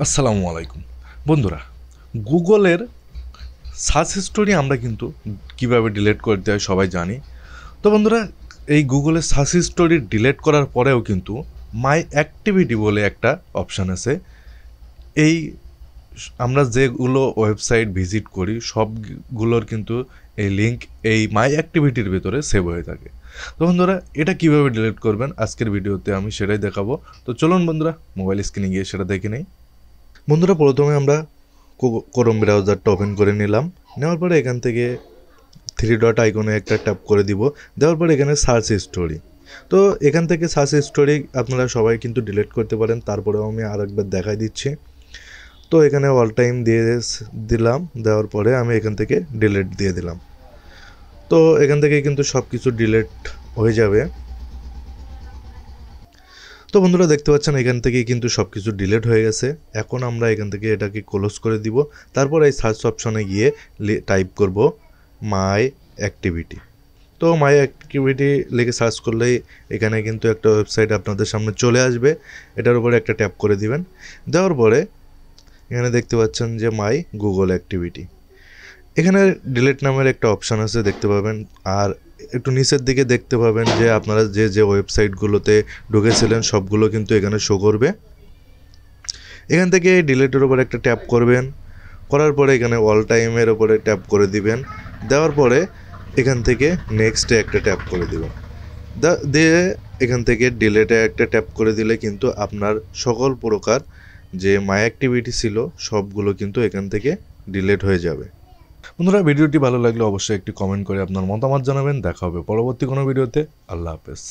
আসসালামু আলাইকুম বন্ধুরা। গুগলের সার্চ হিস্টোরি আমরা কিন্তু কিভাবে ডিলিট করতে হয় সবাই জানি। তো বন্ধুরা, এই গুগলের সার্চ হিস্টোরি ডিলিট করার পরেও কিন্তু মাই অ্যাক্টিভিটি বলে একটা অপশান আছে। এই আমরা যেগুলো ওয়েবসাইট ভিজিট করি সবগুলোর কিন্তু এই লিঙ্ক এই মাই অ্যাক্টিভিটির ভিতরে সেভ হয়ে থাকে। তো বন্ধুরা, এটা কিভাবে ডিলিট করবেন আজকের ভিডিওতে আমি সেটাই দেখাবো। তো চলুন বন্ধুরা, মোবাইল স্ক্রিনে গিয়ে সেটা দেখে নেই। বন্ধুরা, প্রথমে আমরা ক্রোম ব্রাউজারটা ওপেন করে নিলাম। নেওয়ার পরে এখান থেকে থ্রি ডট আইকনে একটা ট্যাপ করে দিব। দেওয়ার পরে এখানে সার্চ হিস্টোরি। তো এখান থেকে সার্চ হিস্টোরি আপনারা সবাই কিন্তু ডিলিট করতে পারেন, তারপরেও আমি আরেকবার দেখাই দিচ্ছি। তো এখানে অল টাইম দিয়ে দিলাম। দেওয়ার পরে আমি এখান থেকে ডিলিট দিয়ে দিলাম। তো এখান থেকে কিন্তু সব কিছু ডিলিট হয়ে যাবে। তো বন্ধুরা, দেখতে পাচ্ছেন এখান থেকে কিন্তু সব কিছু ডিলিট হয়ে গেছে। এখন আমরা এখান থেকে এটাকে ক্লোজ করে দিব। তারপর এই সার্চ অপশনে গিয়ে টাইপ করব মাই অ্যাক্টিভিটি। তো মাই অ্যাক্টিভিটি লিখে সার্চ করলেই এখানে কিন্তু একটা ওয়েবসাইট আপনাদের সামনে চলে আসবে। এটার উপরে একটা ট্যাপ করে দিবেন। দেওয়ার পরে এখানে দেখতে পাচ্ছেন যে মাই গুগল অ্যাক্টিভিটি। এখানে ডিলিট নামের একটা অপশান আছে, দেখতে পাবেন। আর একটু নিচের দিকে দেখতে পাবেন যে আপনারা যে যে ওয়েবসাইটগুলোতে ঢুকেছিলেন সবগুলো কিন্তু এখানে শো করবে। এখান থেকে ডিলিটের ওপর একটা ট্যাপ করবেন। করার পরে এখানে অল টাইমের ওপরে ট্যাপ করে দিবেন। দেওয়ার পরে এখান থেকে নেক্সটে একটা ট্যাপ করে দিবেন। দিয়ে এখান থেকে ডিলিটে একটা ট্যাপ করে দিলে কিন্তু আপনার সকল প্রকার যে মাই অ্যাক্টিভিটি ছিল সবগুলো কিন্তু এখান থেকে ডিলিট হয়ে যাবে। বন্ধুরা, ভিডিওটি ভালো লাগলে অবশ্যই একটি কমেন্ট করে আপনার মতামত জানাবেন। দেখা হবে পরবর্তী কোনো ভিডিওতে। আল্লাহ হাফেজ।